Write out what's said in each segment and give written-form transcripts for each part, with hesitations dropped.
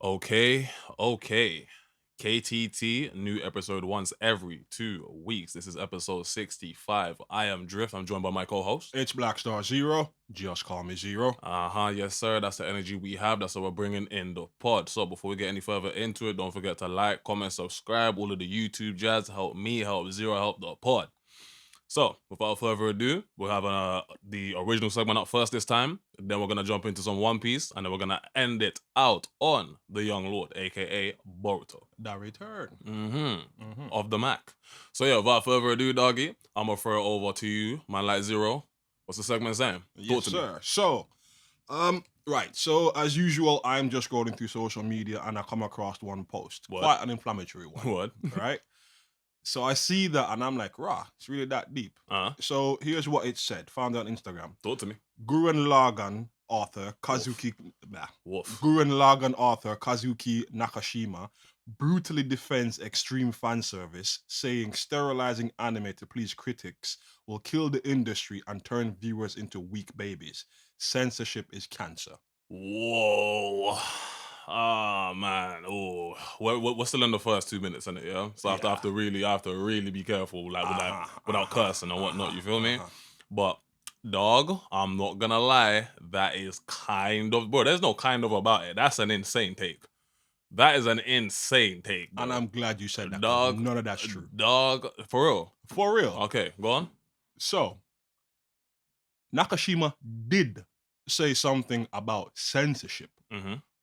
Okay. KTT, new episode once every 2 weeks. This is episode 65. I am Drift. I'm joined by my co-host. It's Black Star Zero. Just call me Zero. Yes, sir. That's the energy we have. That's what we're bringing in the pod. So before we get any further into it, don't forget to like, comment, subscribe, all of the YouTube jazz. Help me, help Zero, help the pod. So, without further ado, we'll have the original segment up first this time. Then we're going to jump into some One Piece. And then we're going to end it out on the Young Lord, a.k.a. Boruto. The return. Of the Mac. So, yeah, without further ado, doggy, I'm going to throw it over to you, man like Zero. What's the segment saying? Yes, sir. So, right. So, as usual, I'm just scrolling through social media and I come across one post. What? Quite an inflammatory one. What? Right? So I see that and I'm like, rah, it's really that deep. So here's what it said. Found it on Instagram. Talk to me. Gurren Lagann author Kazuki Nakashima brutally defends extreme fan service, saying sterilizing anime to please critics will kill the industry and turn viewers into weak babies. Censorship is cancer. Whoa. Ah man, oh, we're still in the first 2 minutes, innit? Yeah, so I have to really be careful, like without cursing and whatnot. You feel me? But dog, I'm not gonna lie, that is kind of, bro. There's no kind of about it. That's an insane take. That is an insane take, bro. And I'm glad you said that. Dog, none of that's true. Dog, for real. For real. Okay, go on. So Nakashima did say something about censorship.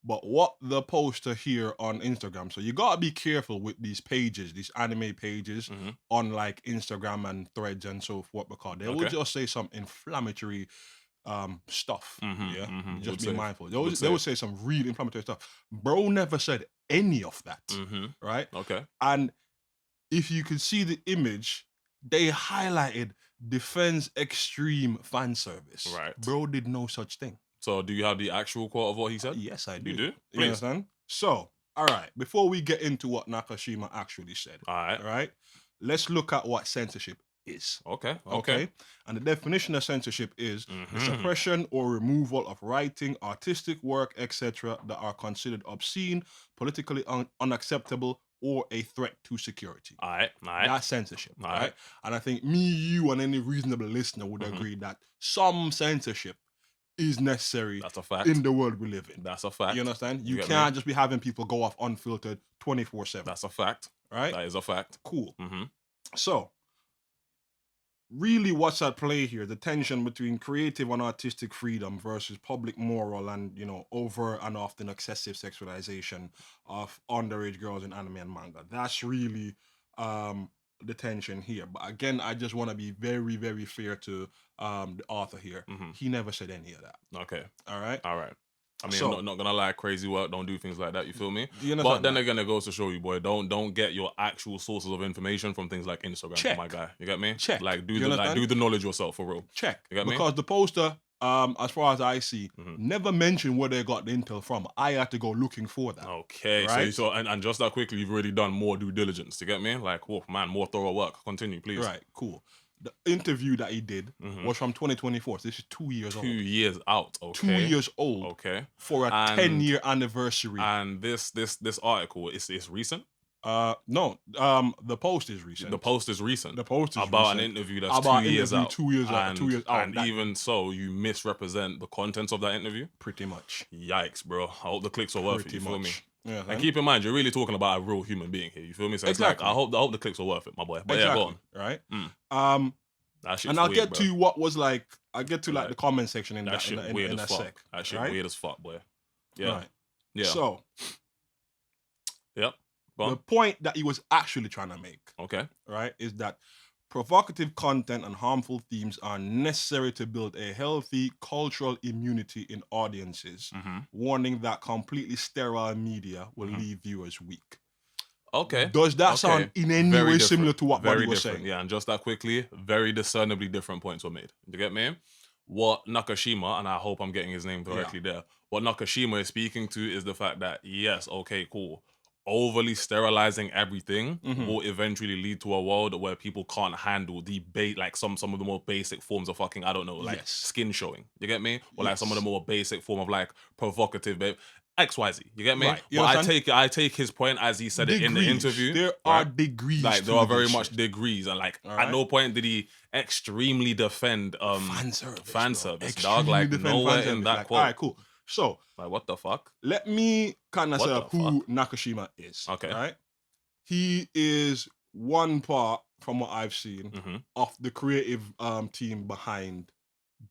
But what the poster here on Instagram, so you gotta be careful with these pages, these anime pages on like Instagram and Threads and so forth, because they will just say some inflammatory stuff. Just be mindful. They will say some really inflammatory stuff. Bro never said any of that. Right? Okay. And if you could see the image, they highlighted defense extreme fan service. Right. Bro did no such thing. So do you have the actual quote of what he said? Yes, I do. You do? You understand? So, all right, before we get into what Nakashima actually said, all right, let's look at what censorship is. Okay. And the definition of censorship is the suppression or removal of writing, artistic work, etc. that are considered obscene, politically unacceptable, or a threat to security. All right. That's censorship. All right. And I think me, you, and any reasonable listener would agree that some censorship is necessary. That's a fact. In the world we live in. That's a fact. You understand? You can't just be having people go off unfiltered 24/7. That's a fact. Right? That is a fact. Cool. So, really what's at play here, the tension between creative and artistic freedom versus public moral and, over and often excessive sexualization of underage girls in anime and manga. That's really the tension here. But again, I just want to be very, very fair to the author here. He never said any of that. Okay. All right. I mean, I'm not gonna lie, crazy work. Don't do things like that. You feel me? Do you understand? But then again, it goes to show you, boy, don't get your actual sources of information from things like Instagram. Check. My guy, you get me? Check. Like do the knowledge yourself for real. Check. You get me? Because the poster, as far as I see, never mentioned where they got the intel from. I had to go looking for that. Okay. Right? So and just that quickly, you've already done more due diligence. You get me? Like, whoa, man, more thorough work. Continue, please. Right. Cool. The interview that he did was from 2024. So this is 2 years old. 2 years out. Okay. 2 years old. Okay. For a 10-year anniversary. And this article is recent. No. The post is recent. The post is recent. The post is about recent. an interview that's 2 years out. 2 years out. 2 years out. And even so, you misrepresent the contents of that interview. Pretty much. Yikes, bro. I hope the clicks are worth it. You feel me? Yeah, and keep in mind, you're really talking about a real human being here. You feel me? So it's like, I hope the clicks are worth it, my boy. But yeah, go on. Right. And I'll get to what was like. I'll get to like the comment section in that shit weird as fuck. That shit weird as fuck, boy. Yeah. Right. Yeah. So. Yep. The point that he was actually trying to make. Okay. Right, is that provocative content and harmful themes are necessary to build a healthy cultural immunity in audiences, warning that completely sterile media will leave viewers weak. Okay. Does that sound in any way similar to what Buddy was saying? Yeah, and just that quickly, very discernibly different points were made. You get me? What Nakashima, and I hope I'm getting his name correctly there, what Nakashima is speaking to is the fact that, yes, okay, cool, overly sterilizing everything will eventually lead to a world where people can't handle the like some of the more basic forms of fucking, I don't know, like skin showing. You get me? Or like some of the more basic form of like provocative, XYZ. You get me? Right, you But understand? I take his point as he said it in the interview. There right? are degrees. Like there to are very this much shit. degrees, and like All at right? no point did he extremely defend fan service, fan bro. service, Extremely dog. Like defend nowhere fan in service. that Like, quote. all right, cool. So Like what the fuck? let me kind of What say the who Nakashima is. Okay. Right? He is one part, from what I've seen, of the creative team behind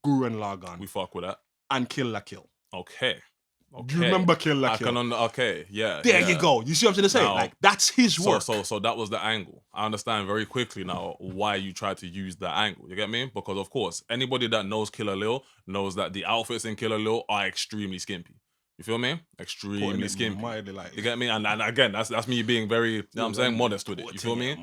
Gurren Lagann. We fuck with that. And Kill la Kill. Okay. Do you remember Kill la Kill? Okay, yeah. There you go. You see what I'm trying to say? Now, like, that's his work. So that was the angle. I understand very quickly now why you tried to use that angle. You get me? Because of course, anybody that knows Killer Lil knows that the outfits in Killer Lil are extremely skimpy. You feel me? Extremely skimpy. You get me? And again, that's me being very, you know what I'm saying, modest with it. You feel me?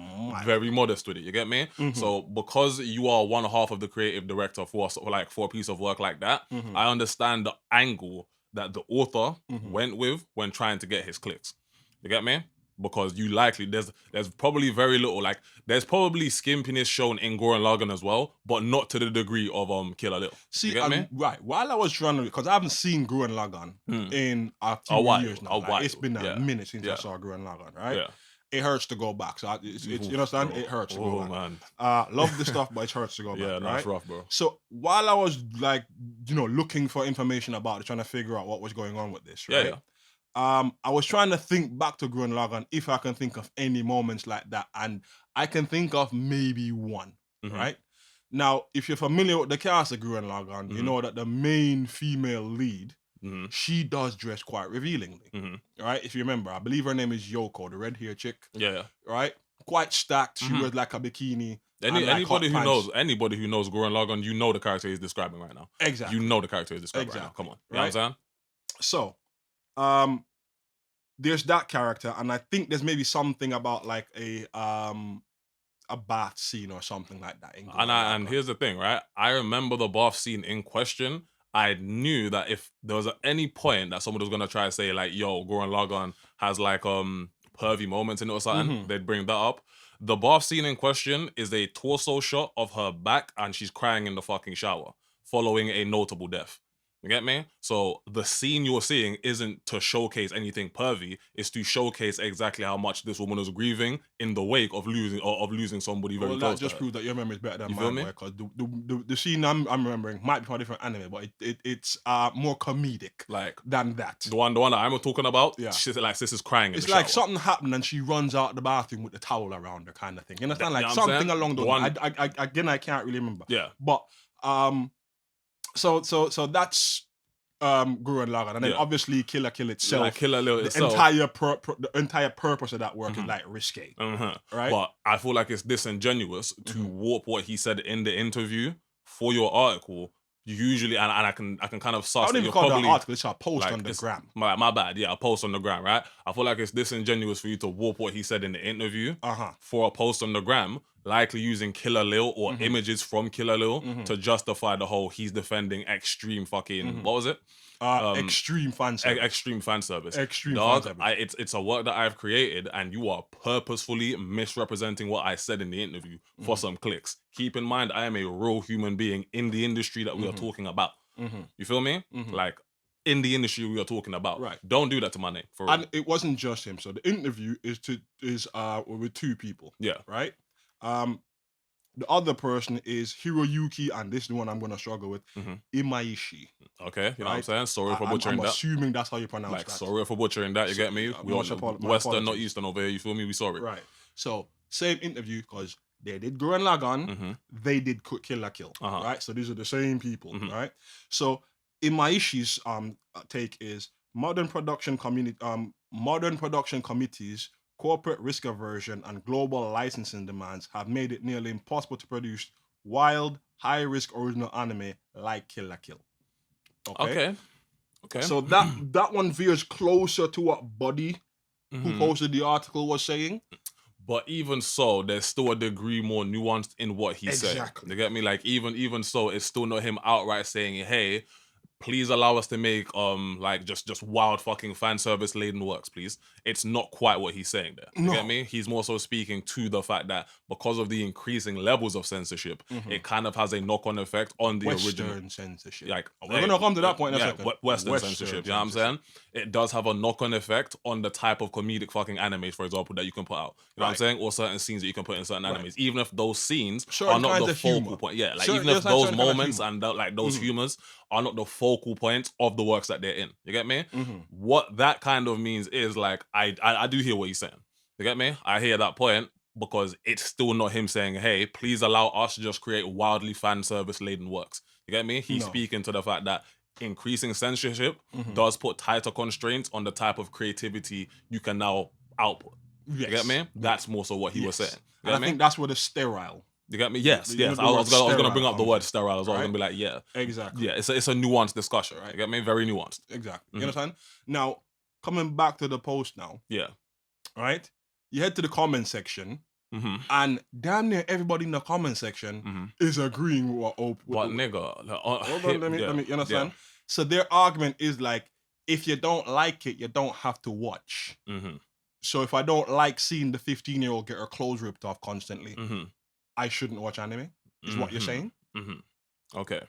Very modest with it. You get me? So because you are one half of the creative director for a piece of work like that, I understand the angle that the author went with when trying to get his clicks. You get me? Because you likely there's probably very little, like there's probably skimpiness shown in Gurren Lagann as well, but not to the degree of Killer Lil. See, you get me? Right. While I was trying to, because I haven't seen Gurren Lagann in a few years now. Like, it's been a minute since I saw Gurren Lagann, right? Yeah. It hurts to go back. So it's you understand? Bro. It hurts to go back. Man. Love the stuff, but it hurts to go back. Yeah, right? That's rough, bro. So while I was like, looking for information about it, trying to figure out what was going on with this, right? Yeah. I was trying to think back to Gurren Lagann if I can think of any moments like that, and I can think of maybe one, right? Now, if you're familiar with the cast of Gurren Lagann, you know that the main female lead, she does dress quite revealingly, right? If you remember, I believe her name is Yoko, the red-haired chick. Yeah. Right? Quite stacked. She wears like a bikini. Anybody who knows Gurren Lagann, you know the character he's describing right now. Exactly. You know the character he's describing right now. Come on. You know what I'm saying? So, there's that character, and I think there's maybe something about like a bath scene or something like that. And here's the thing, right? I remember the bath scene in question. I knew that if there was at any point that someone was gonna try to say like, "Yo, Gurren Lagann has like pervy moments in it or something," they'd bring that up. The bath scene in question is a torso shot of her back, and she's crying in the fucking shower, following a notable death. You get me? So the scene you're seeing isn't to showcase anything pervy. It's to showcase exactly how much this woman was grieving in the wake of losing somebody very close. Well, that just proves that your memory is better than mine, because the scene I'm remembering might be from a different anime, but it's more comedic than that. The one that I'm talking about, she's like, sis is crying. It's like something happened and she runs out the bathroom with the towel around her, kind of thing. You understand? Like something along those lines. I can't really remember. Yeah, but So that's Gurren Lagann, and then obviously Kill la Kill itself. Like Kill la Kill itself. The entire purpose of that work is like risque, right? But I feel like it's disingenuous to warp what he said in the interview for your article. Usually, and I can kind of suss. I don't even call it an article. It's a post on the gram. My bad. Yeah, a post on the gram, right? I feel like it's disingenuous for you to warp what he said in the interview for a post on the gram, likely using Killer Lil or images from Killer Lil to justify the whole he's defending extreme fucking what was it? Extreme fan service. Extreme fan service. Extreme Dog, fan service. It's a work that I've created, and you are purposefully misrepresenting what I said in the interview for some clicks. Keep in mind, I am a real human being in the industry that we are talking about. You feel me? Like, in the industry we are talking about. Right. Don't do that to my name. For real. And it wasn't just him. So the interview is with two people. Yeah. Right? The other person is Hiroyuki, and this is the one I'm going to struggle with, Imaishi. Okay, you know what I'm saying? Sorry for butchering that. I'm assuming that's how you pronounce that. Sorry for butchering that, you get me? We are Western, not Eastern over here, you feel me? We sorry. Right. So, same interview, because they did Gurren Lagann, they did Kill la Kill, right? So these are the same people, right? So, Imaishi's take is modern production committees, corporate risk aversion, and global licensing demands have made it nearly impossible to produce wild, high-risk original anime like Kill la Kill. Okay. So that one veers closer to what Buddy, who posted the article, was saying. But even so, there's still a degree more nuanced in what he said. You get me? Like, even so, it's still not him outright saying, hey, please allow us to make like just wild fucking fan service laden works, please. It's not quite what he's saying there. You get me? He's more so speaking to the fact that because of the increasing levels of censorship, it kind of has a knock-on effect on the original censorship. Like we're gonna come to that point in a second. Western censorship, you know what I'm saying? It does have a knock-on effect on the type of comedic fucking animes, for example, that you can put out. You know what I'm saying? Or certain scenes that you can put in certain animes, even if those scenes are not the focal point. Yeah, like even if those moments and like those humors are not the focal point of the works that they're in. You get me? What that kind of means is like I do hear what he's saying. You get me? I hear that point because it's still not him saying, hey, please allow us to just create wildly fan service laden works. You get me? He's speaking to the fact that increasing censorship does put tighter constraints on the type of creativity you can now output. You get me? That's more so what he was saying. And I think that's where the sterile. You get me? Yes. I was going to bring up the word sterile as well. I was going to be like, yeah. Exactly. Yeah, it's a nuanced discussion, right? You get me? Very nuanced. Exactly. You understand? Now, coming back to the post now. Yeah. Right? You head to the comment section, and damn near everybody in the comment section is agreeing with what nigga. Hold on, let me, you understand? Yeah. So their argument is like, if you don't like it, you don't have to watch. So if I don't like seeing the 15-year-old get her clothes ripped off constantly, I shouldn't watch anime, is what you're saying? Okay.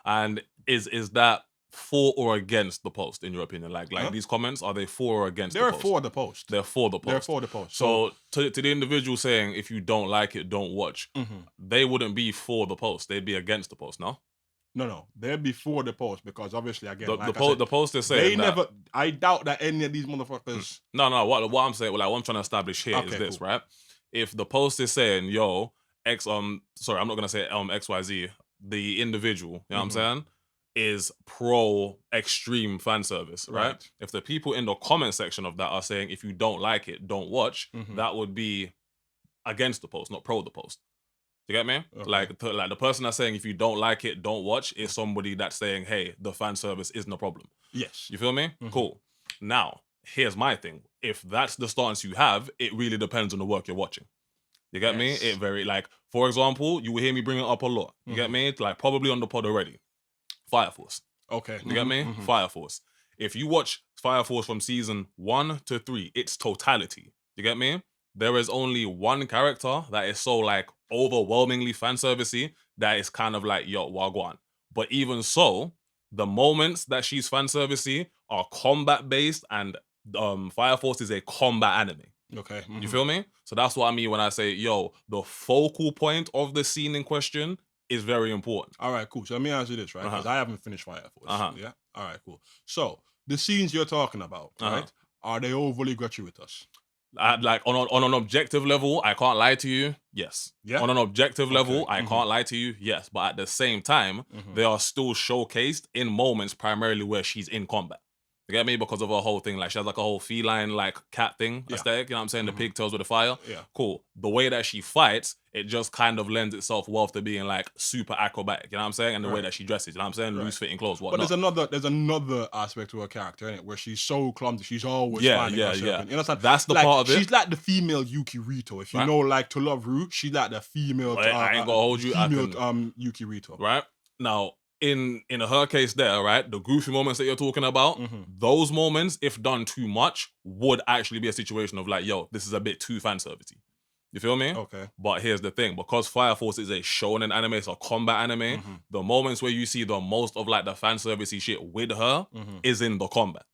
And is that for or against the post, in your opinion? Like these comments, are they for or against the post? They're for the post. They're for the post. They're for the post. So to the individual saying, if you don't like it, don't watch, they wouldn't be for the post. They'd be against the post, no? No. They're before the post because obviously, again, the post is saying I doubt that any of these motherfuckers... No. What I'm saying, what I'm trying to establish here is this, right? If the post is saying, yo, I'm not going to say XYZ, the individual, you know what I'm saying, is pro extreme fan service, right? If the people in the comment section of that are saying, if you don't like it, don't watch, that would be against the post, not pro the post. You get me? Like the person that's saying, if you don't like it, don't watch, is somebody that's saying, hey, the fan service isn't a problem. Yes. You feel me? Cool. Now, here's my thing. If that's the stance you have, it really depends on the work you're watching. You get me? It very, like, for example, you will hear me bring it up a lot. You get me? Like, probably on the pod already. Fire Force. Okay. You get me? Fire Force. If you watch Fire Force from season 1 to 3, it's totality. You get me? There is only one character that is so, like, overwhelmingly fan servicey that is kind of like, yo, wagwan. But even so, the moments that she's fan servicey are combat based, and Fire Force is a combat anime. Okay. You feel me? So that's what I mean when I say, yo, the focal point of the scene in question is very important. All right, cool. So let me ask you this, right? Because I haven't finished Fire Force. Yeah. All right, cool. So the scenes you're talking about, right? Are they overly gratuitous? Like on an objective level, I can't lie to you. Yes. Yeah. On an objective level, I can't lie to you. Yes. But at the same time, they are still showcased in moments primarily where she's in combat. You get me? Because of her whole thing. Like, she has like a whole feline, like, cat thing aesthetic. You know what I'm saying? The pigtails with the fire. Yeah. Cool. The way that she fights, it just kind of lends itself well to being, like, super acrobatic. You know what I'm saying? And the way that she dresses. You know what I'm saying? Loose-fitting clothes, whatnot. But there's another aspect to her character, innit? Where she's so clumsy. She's always finding herself. You understand? That's the part of it. She's like the female Yuki Rito. If you know, like, To Love Ru, she's like the female... I ain't gonna hold you. Female Yuki Rito. Right? Now... In her case there, right, the goofy moments that you're talking about, those moments, if done too much, would actually be a situation of like, yo, this is a bit too fan servicey. You feel me? Okay. But here's the thing, because Fire Force is a shonen anime, it's a combat anime, the moments where you see the most of like the fan servicey shit with her is in the combat.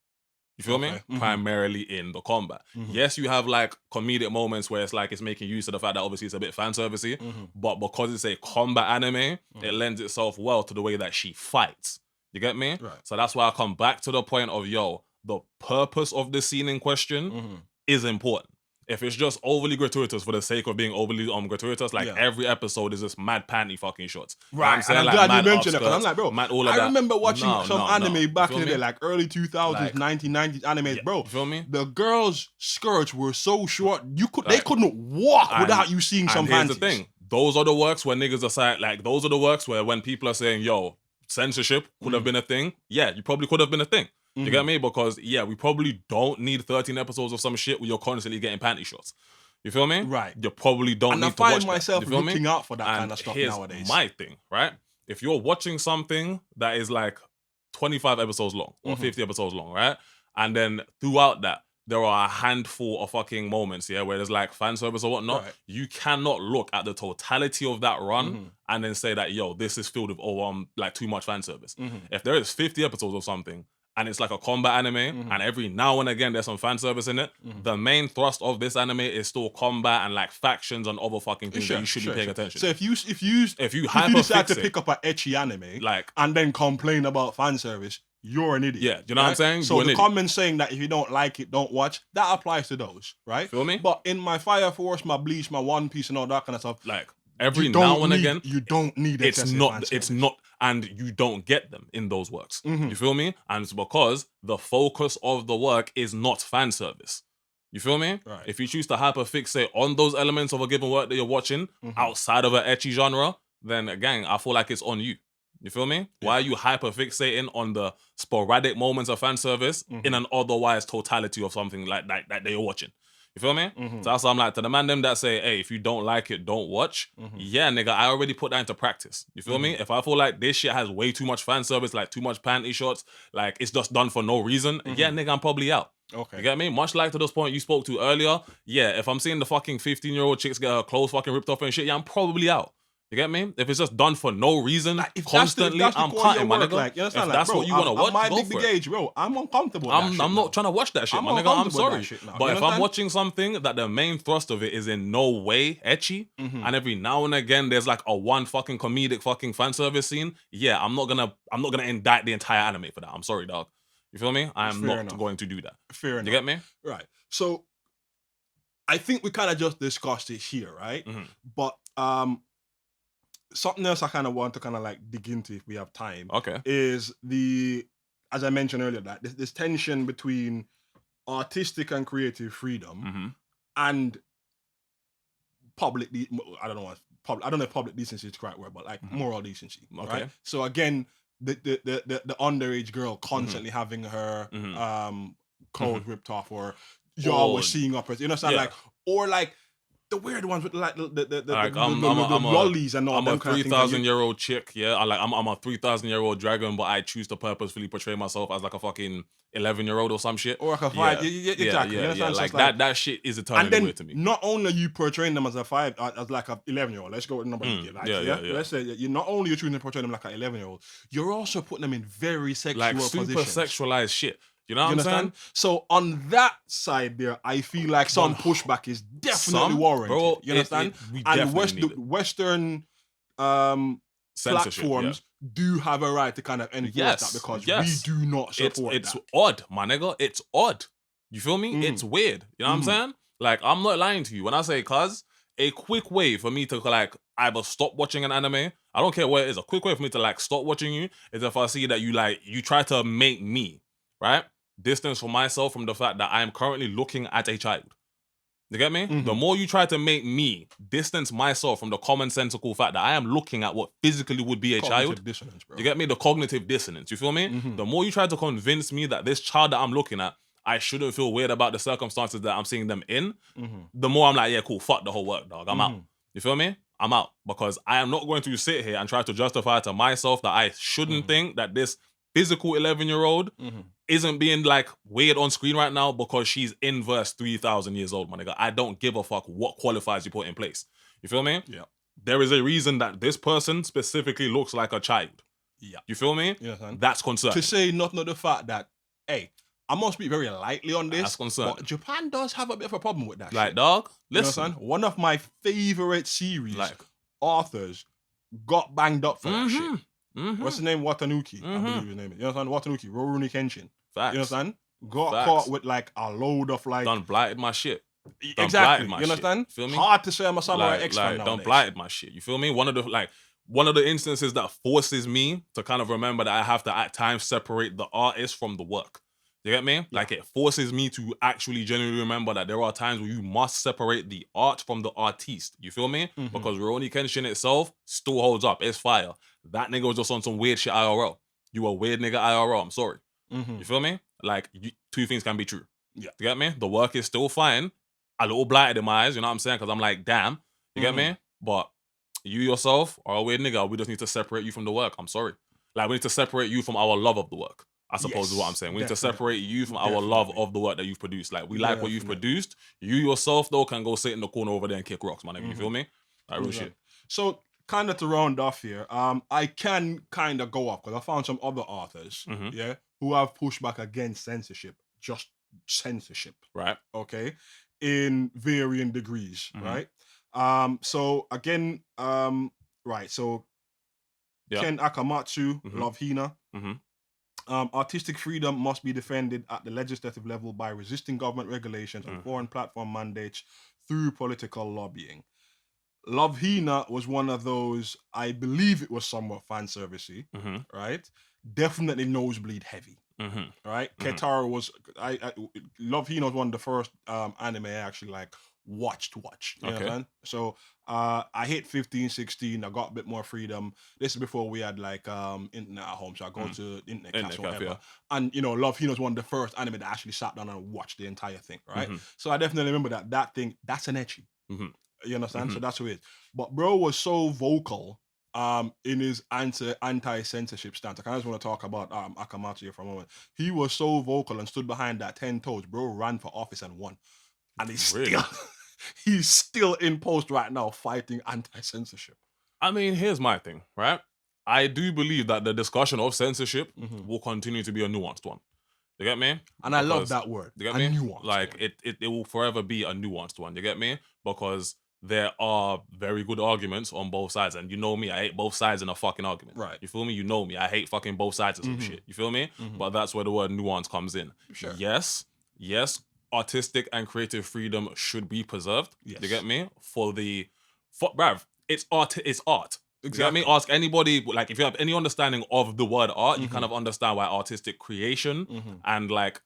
You feel me? Primarily in the combat. Yes, you have like comedic moments where it's like it's making use of the fact that obviously it's a bit fan servicey, but because it's a combat anime, it lends itself well to the way that she fights. You get me? Right. So that's why I come back to the point of, yo, the purpose of the scene in question is important. If it's just overly gratuitous for the sake of being overly gratuitous, like every episode is just mad panty fucking shots. Right, you know and I'm glad you mentioned it, because I'm like, bro, I remember watching some anime back in the day, like early 2000s, like, 1990s animes, bro. You feel me? The girls' skirts were so short, they couldn't walk without you seeing some panties. Here's the thing, those are the works where niggas are like, those are the works where when people are saying, yo, censorship could have been a thing, yeah, you probably could have been a thing. You get me? Because, yeah, we probably don't need 13 episodes of some shit where you're constantly getting panty shots. You feel me? Right. You probably don't need to watch that. And I find myself looking out for that kind of stuff here's nowadays. My thing, right? if you're watching something that is like 25 episodes long or 50 episodes long, right? And then throughout that, there are a handful of fucking moments, yeah, where there's like fan service or whatnot. Right. You cannot look at the totality of that run and then say that, yo, this is filled with like too much fan service. If there is 50 episodes or something and it's like a combat anime and every now and again there's some fan service in it, the main thrust of this anime is still combat and like factions and other fucking things that you should be paying attention. So if you decide to pick up an ecchi anime like and then complain about fan service, you're an idiot. Yeah, you know what I'm saying? So the comments saying that if you don't like it, don't watch, that applies to those, right? Feel me? But in my Fire Force, my Bleach, my One Piece, and all that kind of stuff, like every now and again, you don't need it's not, and you don't get them in those works. You feel me? And it's because the focus of the work is not fan service. You feel me? Right. If you choose to hyperfixate on those elements of a given work that you're watching outside of an ecchi genre, then again, I feel like it's on you. You feel me? Yeah. Why are you hyperfixating on the sporadic moments of fan service in an otherwise totality of something like that you're watching? You feel me? So that's what I'm like, to the man them that say, hey, if you don't like it, don't watch. Yeah, nigga, I already put that into practice. You feel me? If I feel like this shit has way too much fan service, like too much panty shots, like it's just done for no reason, yeah, nigga, I'm probably out. Okay. You get me? Much like to this point you spoke to earlier, yeah, if I'm seeing the fucking 15-year-old chicks get her clothes fucking ripped off and shit, yeah, I'm probably out. You get me? If it's just done for no reason, like, constantly, I'm cutting, my nigga. Like, you if that's what you want to watch, my go big for gauge, bro. I'm uncomfortable. I'm not trying to watch that shit, my nigga. I'm sorry. But if I'm watching something that the main thrust of it is in no way ecchi, and every now and again there's like a one fucking comedic fucking fan service scene, yeah, I'm not gonna indict the entire anime for that. I'm sorry, dog. You feel me? I am not going to do that. Fair enough. You get me? Right. So I think we kind of just discussed it here, right? But something else I kind of want to kind of like dig into if we have time. Okay. Is as I mentioned earlier, that this tension between artistic and creative freedom and public. I don't know if public decency is the correct word, but like moral decency. Okay. Right? So again, the underage girl constantly having her clothes ripped off, or y'all were seeing up, you know what I'm saying? Like, or like the weird ones with like the lollies and all. I'm a 3,000-year-old chick, yeah. I'm a 3,000-year-old dragon, but I choose to purposefully portray myself as like a fucking 11-year-old or some shit, or like a 5. Exactly. Yeah. Like that shit is eternally weird to me. Not only are you portraying them as a 5, as like a 11-year-old. Let's go with the number. Let's say you're not only choosing to portray them like an 11-year-old, you're also putting them in very sexual like positions. Super sexualized shit. You know what I'm saying? So on that side there, I feel like some pushback is definitely warranted. Bro, you understand? And Western platforms do have a right to kind of enforce that, because we do not support It's odd, my nigga. It's odd. You feel me? It's weird. You know what I'm saying? Like, I'm not lying to you when I say, cuz a quick way for me to like either stop watching an anime, I don't care what it is, a quick way for me to like stop watching you is if I see that you try to make me, right, distance for myself from the fact that I am currently looking at a child. You get me? The more you try to make me distance myself from the commonsensical fact that I am looking at what physically would be a child. Dissonance, bro. You get me? The cognitive dissonance. You feel me? The more you try to convince me that this child that I'm looking at, I shouldn't feel weird about the circumstances that I'm seeing them in, the more I'm like, yeah, cool, fuck the whole work, dog. I'm out. You feel me? I'm out. Because I am not going to sit here and try to justify to myself that I shouldn't think that this physical 11-year-old isn't being like weird on screen right now because she's inverse 3,000 years old, my nigga. I don't give a fuck what qualifiers you put in place. You feel me? Yeah. There is a reason that this person specifically looks like a child. Yeah. You feel me? Yeah, son. That's concerning. To say not the fact that, hey, I must speak very lightly on this. That's concerning. But Japan does have a bit of a problem with that. Like, shit. dog, You listen. know what I'm saying? One of my favorite series, Authors, got banged up for that shit. What's the name? Watanuki, I believe his name is. You know what I'm saying? Watanuki, Rurouni Kenshin. Facts. You understand? Got caught with like a load of like... Done blighted my shit. Exactly. You understand? Feel me? Hard to say I'm a samurai X fan nowadays. Done blighted my shit. You feel me? One of the instances that forces me to kind of remember that I have to at times separate the artist from the work. You get me? Yeah. Like, it forces me to actually genuinely remember that there are times where you must separate the art from the artiste. You feel me? Because Rurouni Kenshin itself still holds up. It's fire. That nigga was just on some weird shit IRL. You a weird nigga IRL. I'm sorry. You feel me? Like, two things can be true. Yeah. You get me? The work is still fine. A little blighted in my eyes, you know what I'm saying? Because I'm like, damn. You get me? But you yourself are a weird nigga. We just need to separate you from the work. I'm sorry. Like, we need to separate you from our love of the work, I suppose is what I'm saying. We need to separate you from our love of the work that you've produced. Like, we like what you've produced. You yourself, though, can go sit in the corner over there and kick rocks, man. You feel me? Like, real shit. So, kind of to round off here, I can kind of go up because I found some other authors, who have pushed back against censorship, just censorship, right? Okay, in varying degrees, right? So again, right. So Ken Akamatsu, Love Hina. Artistic freedom must be defended at the legislative level by resisting government regulations and foreign platform mandates through political lobbying. Love Hina was one of those, I believe it was somewhat fan servicey, right? Definitely nosebleed heavy, right? Ketara was, Love Hina was one of the first anime I actually like watched. You know what I'm saying? So I hit 15, 16, I got a bit more freedom. This is before we had like internet at home, so I go to internet cafe, whatever. And you know, Love Hina was one of the first anime that I actually sat down and watched the entire thing, right? So I definitely remember that thing, that's an ecchi. You understand? So that's who it is. But bro was so vocal in his anti-censorship stance. I kind of just want to talk about Akamatsu here for a moment. He was so vocal and stood behind that 10 toes. Bro ran for office and won. And he's still in post right now fighting anti-censorship. I mean, here's my thing, right? I do believe that the discussion of censorship will continue to be a nuanced one. You get me? And I love that word. You get me? Nuanced like one. It will forever be a nuanced one. You get me? Because there are very good arguments on both sides. And you know me, I hate both sides in a fucking argument. Right. You feel me? You know me, I hate fucking both sides of some shit. You feel me? But that's where the word nuance comes in. Sure. Yes, artistic and creative freedom should be preserved. Yes. You get me? Bruv, it's art. Exactly. You get me? Ask anybody, like, if you have any understanding of the word art, you kind of understand why artistic creation and like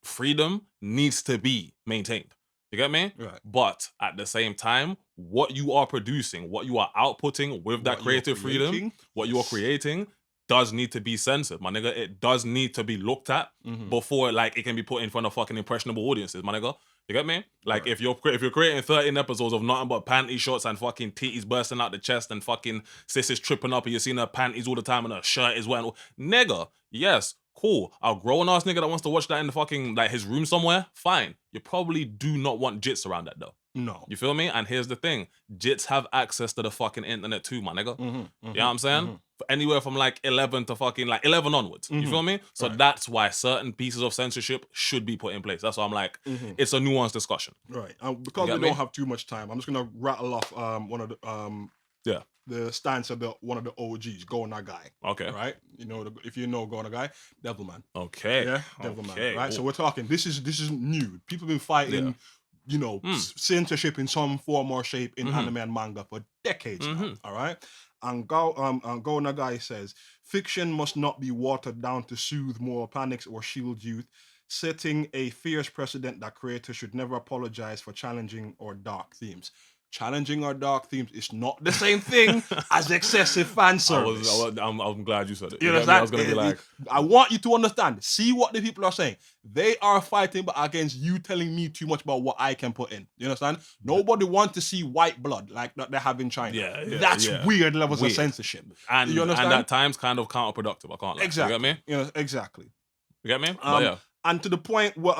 freedom needs to be maintained. You get me? Right. But at the same time, what you are producing, what you are outputting with that creative freedom, what you are creating does need to be censored, my nigga. It does need to be looked at before like it can be put in front of fucking impressionable audiences, my nigga. You get me? Like, if you're creating 13 episodes of nothing but panty shots and fucking titties bursting out the chest and fucking sis is tripping up and you're seeing her panties all the time and her shirt is wet, nigga, yes, cool. A grown ass nigga that wants to watch that in the fucking like his room somewhere, fine. You probably do not want jits around that though. No. You feel me? And here's the thing. Jits have access to the fucking internet too, my nigga. You know what I'm saying? Anywhere from like 11 to fucking like 11 onwards. You feel me? So that's why certain pieces of censorship should be put in place. That's why I'm like, it's a nuanced discussion. Right. Because we don't have too much time, I'm just going to rattle off one of the stance of one of the OGs, Go Nagai. Okay. Right? You know, if you know Go Nagai, Devilman. Okay. Yeah, Devilman. Right? So we're talking, this is new. People have been fighting you know, censorship in some form or shape in anime and manga for decades now, all right? And Go Nagai says, fiction must not be watered down to soothe moral panics or shield youth, setting a fierce precedent that creators should never apologize for challenging or dark themes. Challenging or dark themes is not the same thing as excessive fan service. I'm glad you said it. You know, I was gonna be like, I want you to understand. See what the people are saying. They are fighting against you telling me too much about what I can put in. You understand? Nobody wants to see white blood like that they have in China. That's weird levels of censorship. And you understand? And at times kind of counterproductive. I can't lie. Exactly. You get me? You know, exactly. You get me? And to the point where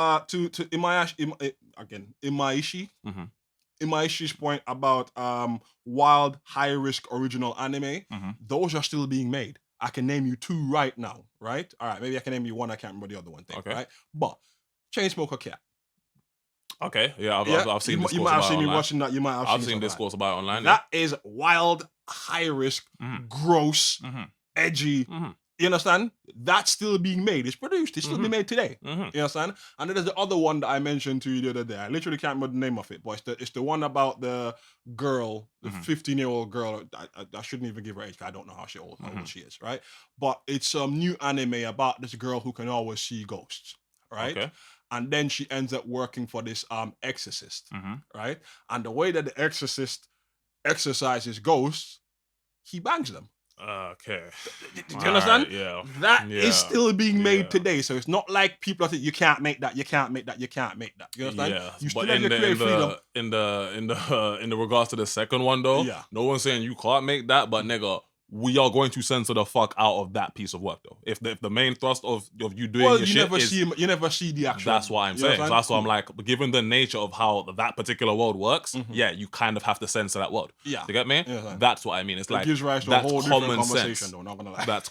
Imaishi's point about wild, high-risk original anime, those are still being made. I can name you 2 right now, right? All right, maybe I can name you 1, I can't remember the other one thing, right? But Chainsmoker Cat. Okay, I've seen this. You might have seen me watching that. You might have seen discourse about it online. That is wild, high-risk, gross, edgy. You understand? That's still being made. It's produced. It's still being made today. You understand? And then there's the other one that I mentioned to you the other day. I literally can't remember the name of it, but it's the one about the girl, the 15-year-old girl. I shouldn't even give her age because I don't know how old she is, right? But it's some new anime about this girl who can always see ghosts, right? Okay. And then she ends up working for this exorcist, right? And the way that the exorcist exorcises ghosts, he bangs them. Okay. Do you understand? Alright, yeah. That is still being made Yeah. today. So it's not like people are saying you can't make that, you can't make that, you can't make that. You understand? Yeah, You but still have your creative freedom. in the regards to the second one though, Yeah. no one's saying you can't make that, but nigga, we are going to censor the fuck out of that piece of work though. If the main thrust of you doing Well, your you shit never is see you never see the actual. that's what I'm you saying. So understand? that's why I'm like, given the nature of how that particular world works, Mhm. yeah, you kind of have to censor that world. Yeah. You get me? Yeah. That's what I mean. It's It like gives rise to a that's whole different common conversation, sense. though. Not gonna lie. That's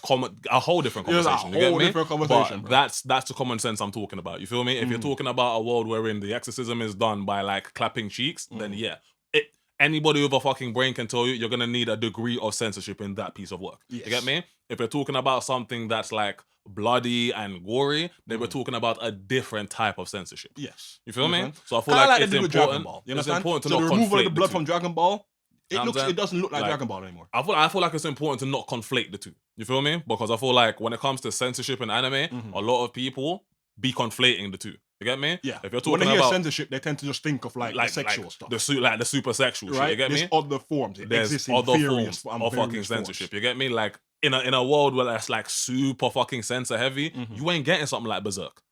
a whole different It's a conversation. You get whole me? different conversation, But bro. that's the common sense I'm talking about. You feel me? If you're Mhm. talking about a world wherein the exorcism is done by like clapping cheeks, then Mhm. yeah, anybody with a fucking brain can tell you you're gonna need a degree of censorship in that piece of work. You get Yes. me? If you're talking about something that's like bloody and gory, then we're talking about a different type of censorship. Yes. You feel me? understand? So I feel Kinda like they it's did with Dragon important. Ball. You It's understand? important to So the not removal of the conflate blood two. from Dragon Ball, You know what I'm saying? it doesn't look like Like, Dragon Ball anymore. I feel like it's important to not conflate the two. You feel me? Because I feel like when it comes to censorship in anime, Mhm. a lot of people be conflating the two. You get me? Yeah. If you're When they talking hear about censorship, they tend to just think of like the sexual stuff. the super sexual shit, you right? get There's me? other forms. It There's exists in other various forms of fucking various censorship. forms. You get me? Like in a world where that's like super fucking censor heavy, Mhm. you ain't getting something like Berserk.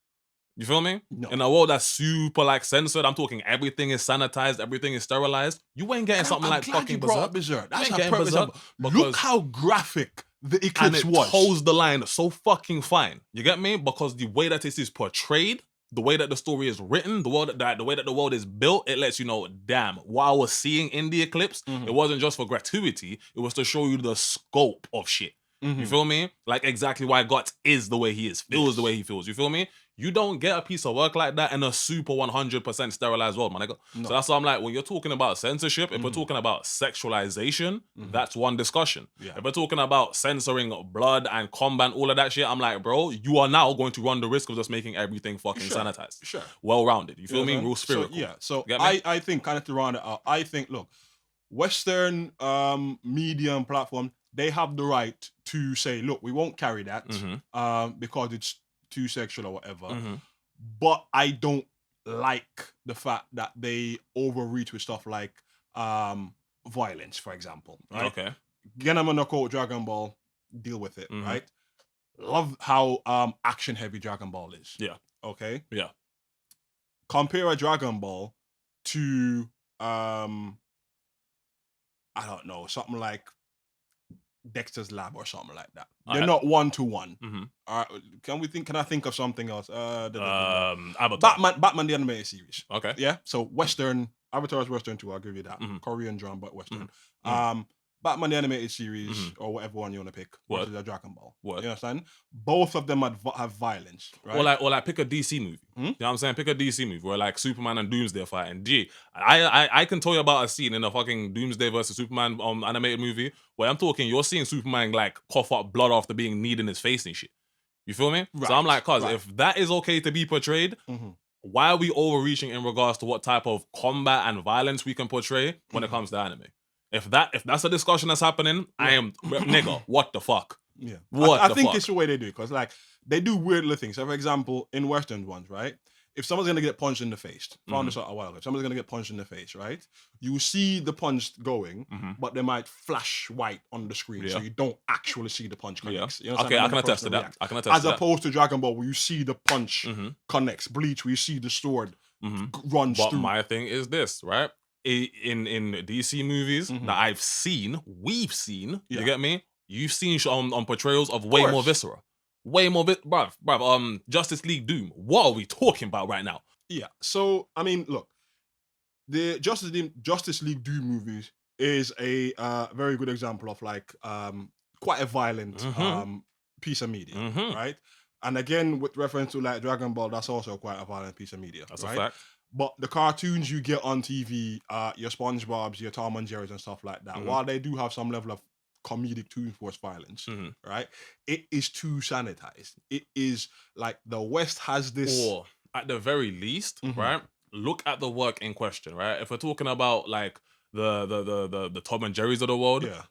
You feel me? No. In a world that's super like censored, I'm talking everything is sanitized, everything is sterilized. You ain't getting something I'm like glad fucking you brought up Berserk. Berserk. That's ain't a getting perfect Berserk example. Look how graphic the and eclipse it was. holds the line so fucking fine. You get me? Because the way that this is portrayed, the way that the story is written, the way that the world is built, it lets you know, damn, what I was seeing in the eclipse, Mhm. it wasn't just for gratuity, it was to show you the scope of shit. You Mhm. feel me? Like exactly why Guts is the way he is, feels the way he feels. You feel me? You don't get a piece of work like that in a super 100% sterilized world, my nigga. No. So that's why I'm like, when you're talking about censorship, if we're talking about sexualization, that's one discussion. Yeah. If we're talking about censoring blood and combat, all of that shit, I'm like, bro, you are now going to run the risk of just making everything fucking sanitized. Sure. Well-rounded. You feel me? understand? Real spherical. So, yeah. So Get me? I think kind of to round it out, I think look, Western media and platform, they have the right to say, look, we won't carry that because it's too sexual or whatever. But I don't like the fact that they overreach with stuff like violence, for example. Right? Okay. Genama no Ko Dragon Ball, deal with it, right? Love how action heavy Dragon Ball is. Yeah. Okay. Yeah. Compare a Dragon Ball to I don't know, something like Dexter's Lab or something like that. They're not one to one. All right, can I think of something else? Avatar. Batman the animated series. Okay. Yeah. So Western Avatar is Western too. I'll give you that. Korean drum, but Western. Batman the animated series or whatever one you want to pick. Versus a Dragon Ball. You understand? Both of them have violence, right? Or like pick a DC movie. You know what I'm saying? Pick a DC movie where like Superman and Doomsday are fighting. I can tell you about a scene in a fucking Doomsday versus Superman animated movie where I'm talking, you're seeing Superman like cough up blood after being kneed in his face and shit. You feel me? Right. So I'm like, cuz if that is okay to be portrayed, why are we overreaching in regards to what type of combat and violence we can portray when it comes to anime? If that's a discussion that's happening, I am nigga, what the fuck? Yeah. I think it's the way they do, because like they do weird little things. So for example, in Western ones, right? If someone's gonna get punched in the face, found this out a while ago. If someone's gonna get punched in the face, right? You see the punch going, but they might flash white on the screen, so you don't actually see the punch connects. You know okay, I can attest to that. As opposed to Dragon Ball, where you see the punch connects. Bleach, where you see the sword runs But through. my thing is this, right? In DC movies that we've seen, you get me? You've seen on portrayals of way more viscera. Way more bruv, Justice League Doom. What are we talking about right now? Yeah. So I mean, look, the Justice League Doom movies is a very good example of like quite a violent piece of media, right? And again, with reference to like Dragon Ball, that's also quite a violent piece of media. That's right? a fact. But the cartoons you get on TV, your SpongeBob's, your Tom and Jerry's and stuff like that, while they do have some level of comedic Toon Force violence, right? It is too sanitized. It is like the West has this. Or at the very least, right? Look at the work in question, right? If we're talking about like the Tom and Jerry's of the world. Yeah.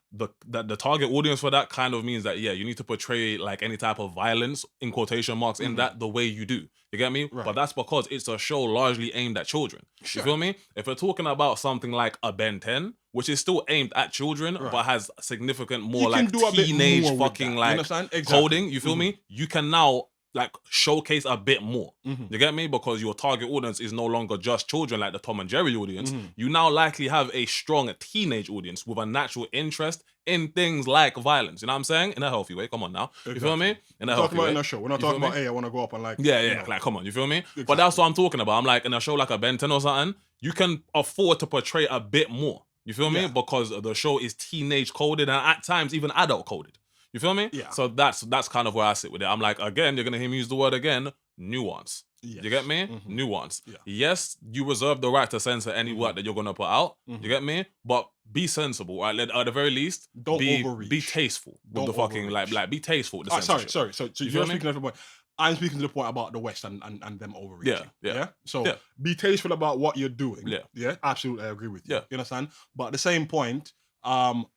The target audience for that kind of means that you need to portray like any type of violence in quotation marks in that the way you do. You get me? Right. But that's because it's a show largely aimed at children. Sure. You feel me? If we're talking about something like a Ben 10, which is still aimed at children, but has significant more like teenage fucking like coding, you feel me? You can now like showcase a bit more. You get me? Because your target audience is no longer just children like the Tom and Jerry audience. You now likely have a strong teenage audience with a natural interest in things like violence. You know what I'm saying? In a healthy way. Come on now. You feel me? In a healthy way. In a show. We're not talking about, hey, I want to go up and like... Yeah. Like, come on. You feel me? Exactly. But that's what I'm talking about. I'm like, in a show like a Ben 10 or something, you can afford to portray a bit more. You feel me? Because the show is teenage coded and at times even adult coded. You feel me? Yeah. So that's kind of where I sit with it. I'm like, again, you're gonna hear me use the word again, nuance. Yes. You get me? Nuance. Yeah. Yes, you reserve the right to censor any work that you're gonna put out. You get me? But be sensible, right? At the very least, don't overreach. Be tasteful with the fucking like be tasteful with the censorship. Sorry. So you're speaking to the point. I'm speaking to the point about the West and them overreaching. Yeah. So be tasteful about what you're doing. Yeah. Absolutely, I agree with you. You understand? But at the same point,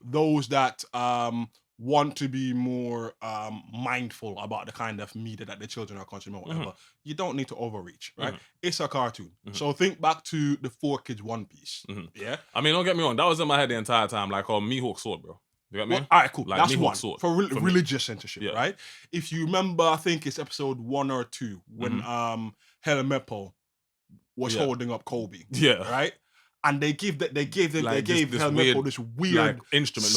those that want to be more mindful about the kind of media that the children are consuming or whatever, you don't need to overreach, right? It's a cartoon. So think back to the 4 Kids One Piece. Yeah? I mean, don't get me wrong, that was in my head the entire time, like Mihawk sword, bro. You get me? Well, all right, cool. Like, that's Mihawk one. Sword, for religious censorship, right? If you remember, I think it's episode 1 or 2 when Helmepo was holding up Kobe. Yeah. Right? And they gave Helmepo this weird like, instrument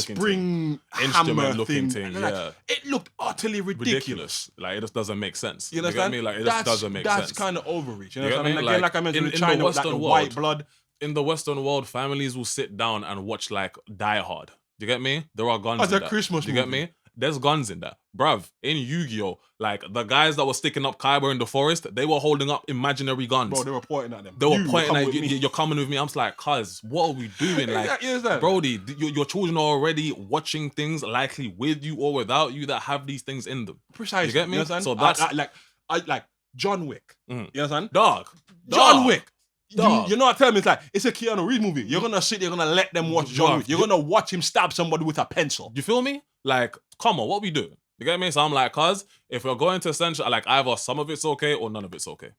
looking thing. Like, it looked utterly ridiculous. Like it just doesn't make sense. You understand? You get me? Like it just doesn't make sense. That's kind of overreach. You know what I mean? Again, like I mentioned in China, with, like the white blood. In the Western world, families will sit down and watch like Die Hard. You get me? There are guns. As in a that. Christmas you movie. Get me? There's guns in that. Bruv, in Yu-Gi-Oh, like the guys that were sticking up Kaiba in the forest, they were holding up imaginary guns. Bro, they were pointing at them. They were pointing at you. You're coming with me. I'm just like, cuz, what are we doing? Like, Brody, your children are already watching things likely with you or without you that have these things in them. Precisely. You get me? You understand? So that's I like John Wick. You understand? Dog. John Wick. You're not telling me it's a Keanu Reeves movie. You're gonna sit there, you're gonna let them watch John Wick. You're gonna watch him stab somebody with a pencil. You feel me? Like, come on, what we do? You get me? So I'm like, cuz, if we're going to censor, like either some of it's okay or none of it's okay.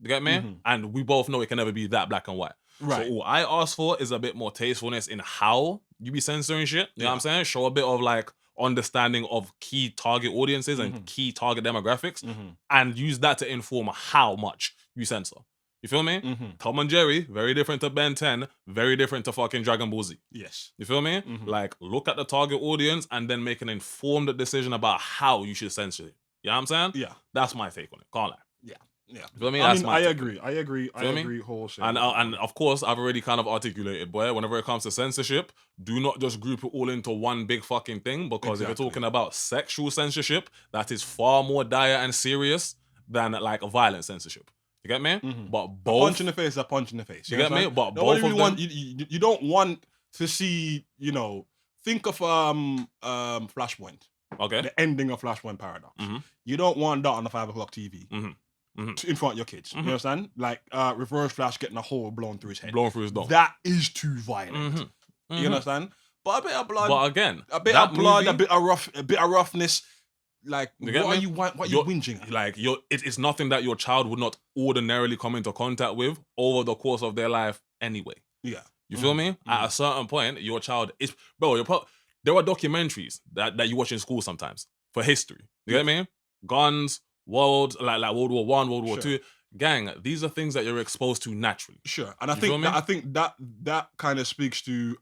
You get me? And we both know it can never be that black and white. Right. So all I ask for is a bit more tastefulness in how you be censoring shit. You know what I'm saying? Show a bit of like understanding of key target audiences and key target demographics and use that to inform how much you censor. You feel me? Tom and Jerry, very different to Ben 10, very different to fucking Dragon Ball Z. Yes. You feel me? Like, look at the target audience and then make an informed decision about how you should censor it. You know what I'm saying? Yeah. That's my take on it. Can't lie. Yeah. You feel me? I agree wholesale. And of course, I've already kind of articulated, boy, whenever it comes to censorship, do not just group it all into one big fucking thing, because if you're talking about sexual censorship, that is far more dire and serious than like a violent censorship. You get me? But both... A punch in the face is a punch in the face. You get me? But both of them... You don't want to see, think of Flashpoint. Okay. The ending of Flashpoint Paradox. You don't want that on the 5 o'clock TV. In front of your kids. You understand? Like Reverse Flash getting a hole blown through his head. Blown through his dome. That is too violent. You understand? But a bit of blood. But again, a bit of blood, a bit of roughness. Like, what are you whinging at? Like, it's nothing that your child would not ordinarily come into contact with over the course of their life anyway. Yeah. You feel me? At a certain point, your child is... Bro, there are documentaries that you watch in school sometimes for history. You get me? Guns, world, like World War I, World War II. Gang, these are things that you're exposed to naturally. Sure. And I think that kind of speaks to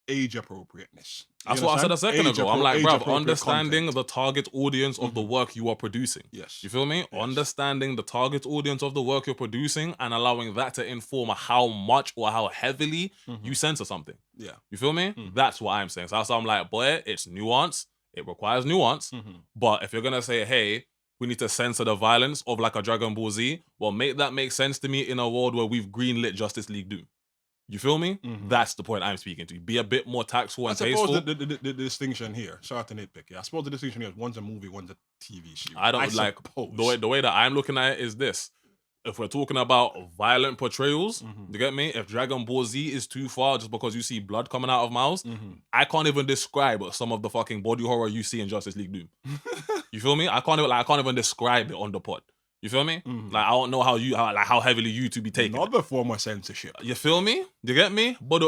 age appropriateness. That's what I said a second ago. I'm like, bruv, understanding the target audience of the work you are producing. Yes. You feel me? Yes. Understanding the target audience of the work you're producing and allowing that to inform how much or how heavily you censor something. Yeah. You feel me? That's what I'm saying. So I'm like, boy, it's nuance. It requires nuance. But if you're going to say, hey, we need to censor the violence of like a Dragon Ball Z, well, make that make sense to me in a world where we've greenlit Justice League Doom. You feel me? That's the point I'm speaking to. Be a bit more tactful and tasteful. I suppose the distinction here, sorry to nitpick, I suppose the distinction here is one's a movie, one's a TV series. I don't like the way that I'm looking at it is this. if we're talking about violent portrayals, you get me? If Dragon Ball Z is too far just because you see blood coming out of mouths, I can't even describe some of the fucking body horror you see in Justice League Doom. You feel me? I can't even describe it on the pod. You feel me? Like, I don't know how heavily you two be taking Another form of censorship. You feel me? You get me? But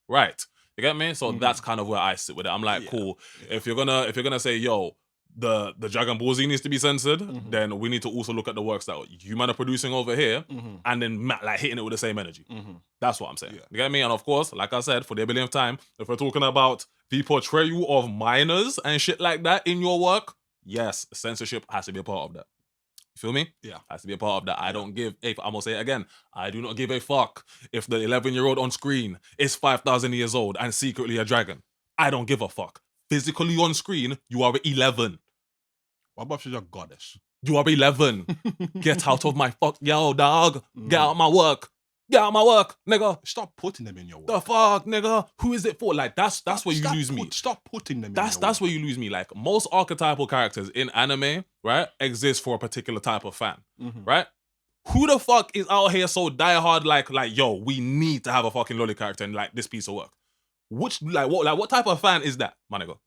right. You get me? So that's kind of where I sit with it. I'm like, cool. Yeah. If you're gonna say, yo, the Dragon Ball Z needs to be censored, then we need to also look at the works that you man are producing over here, and then like hitting it with the same energy. That's what I'm saying. You get me? And of course, like I said, for the billionth time, if we're talking about the portrayal of minors and shit like that in your work, yes, censorship has to be a part of that. You feel me? Yeah. Has to be a part of that. I don't give a, I'm gonna say it again, I do not give a fuck if the 11-year-old on screen is 5,000 years old and secretly a dragon. I don't give a fuck. Physically on screen, you are 11. What about she's a goddess? You are 11. Get out of my fuck, yo, dog. Get out of my work. Get out of my work, nigga. Stop putting them in your work. The fuck, nigga. Who is it for? Like, that's where you lose me. Stop putting them in your work. That's where you lose me. Like, most archetypal characters in anime, right, exist for a particular type of fan, right? Who the fuck is out here so diehard like, yo, we need to have a fucking lolly character in, like, this piece of work? What type of fan is that, my nigga?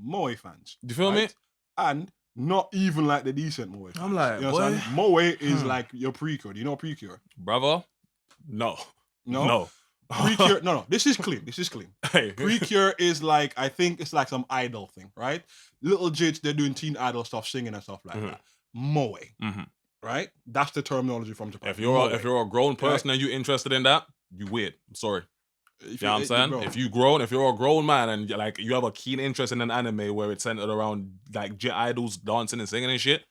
Moe fans. Do you feel me? And not even like the decent Moe fans. I'm like, you know what I'm saying? Moe is like your Precure. Do you know Precure? Brother? No. Precure, no. This is clean. Hey. Precure is like, I think it's like some idol thing, right? Little jits, they're doing teen idol stuff, singing and stuff like that. Moe. Right? That's the terminology from Japan. If you're a grown person and you're interested in that, you weird. I'm sorry. You know what I'm saying? If you're a grown man and like you have a keen interest in an anime where it's centered around like jet idols dancing and singing and shit,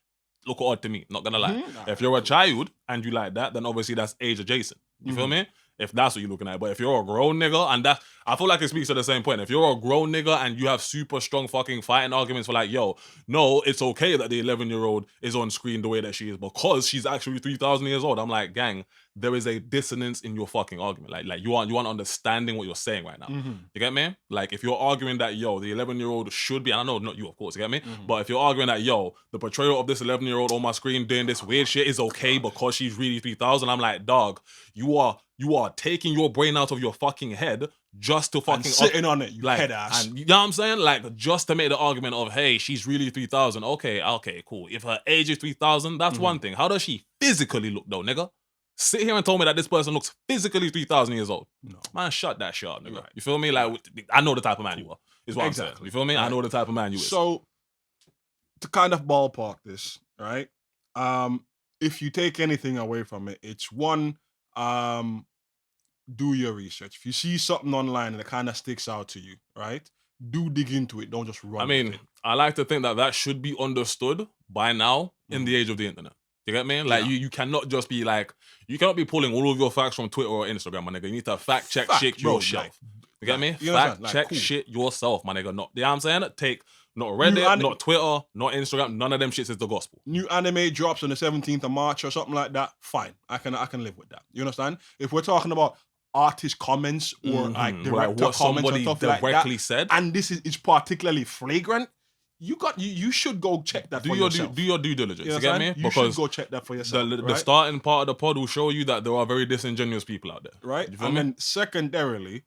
look odd to me. Not gonna lie. If you're a child and you like that, then obviously that's age adjacent. You feel me? If that's what you're looking at. But if you're a grown nigga, and that, I feel like it speaks to the same point. If you're a grown nigga and you have super strong fucking fighting arguments for like, yo, no, it's okay that the 11-year-old is on screen the way that she is because she's actually 3,000 years old. I'm like, gang, there is a dissonance in your fucking argument. Like you aren't understanding what you're saying right now. You get me? Like if you're arguing that, yo, the 11-year-old should be, and I know not you, of course, you get me? But if you're arguing that, yo, the portrayal of this 11-year-old on my screen doing this weird shit is okay because she's really 3,000, I'm like, dog, you are taking your brain out of your fucking head just to fucking... And sitting on it, you like, head ass. And, you know what I'm saying? Like, just to make the argument of, hey, she's really 3,000. Okay, cool. If her age is 3,000, that's one thing. How does she physically look, though, nigga? Sit here and tell me that this person looks physically 3,000 years old. No. Man, shut that shit up, nigga. Right. You feel me? Like, I know the type of man you are, is what I'm saying. You feel me? Right. I know the type of man you is. So, to kind of ballpark this, right? If you take anything away from it, it's one... do your research. If you see something online and it kind of sticks out to you, right? Do dig into it. Don't just run. I mean, I like to think that should be understood by now in the age of the internet. You get me? Like you cannot just be like, you cannot be pulling all of your facts from Twitter or Instagram, my nigga. You need to fact check shit yourself. Like, you get me? Fact check shit yourself, my nigga. Not, you know what I'm saying? Take not Reddit, not Twitter, not Instagram. None of them shits is the gospel. New anime drops on the 17th of March or something like that. Fine, I can live with that. You understand? If we're talking about artist comments or like director comments or stuff like that, said, and this is particularly flagrant, you should go check that for yourself. Do your due diligence. You get me? You should go check that for yourself. The starting part of the pod will show you that there are very disingenuous people out there. Right? And then secondarily,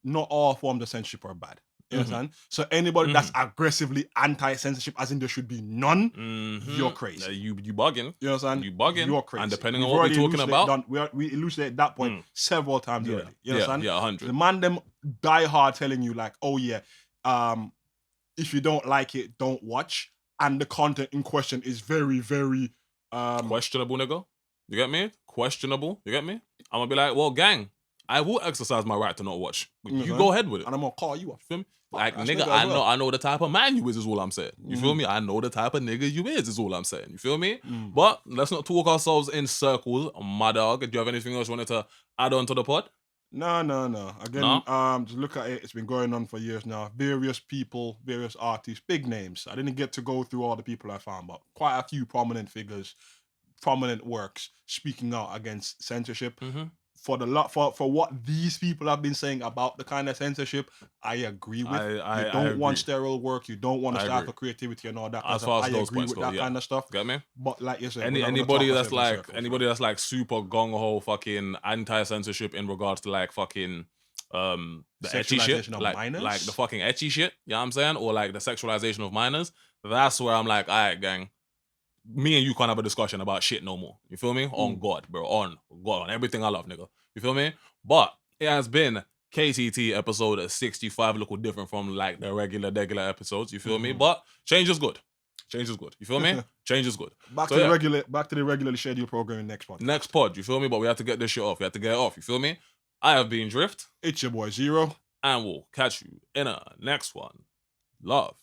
not all forms of censorship are bad. You understand? So anybody that's aggressively anti-censorship, as in there should be none, you're crazy. You bugging. You understand? You bugging. You're crazy. And depending on what we're talking about, we elucidated that point several times already. You understand? Yeah, 100. The man them die hard telling you like, oh yeah, if you don't like it, don't watch. And the content in question is very, very questionable, nigga. You get me? Questionable. You get me? I'm gonna be like, well, gang, I will exercise my right to not watch. You go ahead with it. And I'm gonna call you up. Feel me? Like, nigga, I know the type of man you is all I'm saying. You feel me? I know the type of nigga you is all I'm saying. You feel me? But let's not talk ourselves in circles, my dog. Do you have anything else you wanted to add on to the pod? No. Again, just look at it. It's been going on for years now. Various people, various artists, big names. I didn't get to go through all the people I found, but quite a few prominent figures, prominent works speaking out against censorship. for what these people have been saying about the kind of censorship, I agree with. You don't want sterile work. You don't want to start for creativity and all that. As far as I agree with that kind of stuff. Get me? But like you said, anybody that's like super gung ho fucking anti-censorship in regards to like fucking the etchy shit, like the fucking etchy shit, you know what I'm saying, or like the sexualization of minors. That's where I'm like, all right, gang. Me and you can't have a discussion about shit no more. You feel me? On God, bro. On God, on everything I love, nigga. You feel me? But it has been KTT episode 65, look different from like the regular episodes. You feel me? But change is good. Change is good. You feel me? Change is good. Back to the regularly scheduled programming next pod. Next pod, you feel me? But we have to get this shit off. We have to get it off. You feel me? I have been Drift. It's your boy Zero. And we'll catch you in a next one. Love.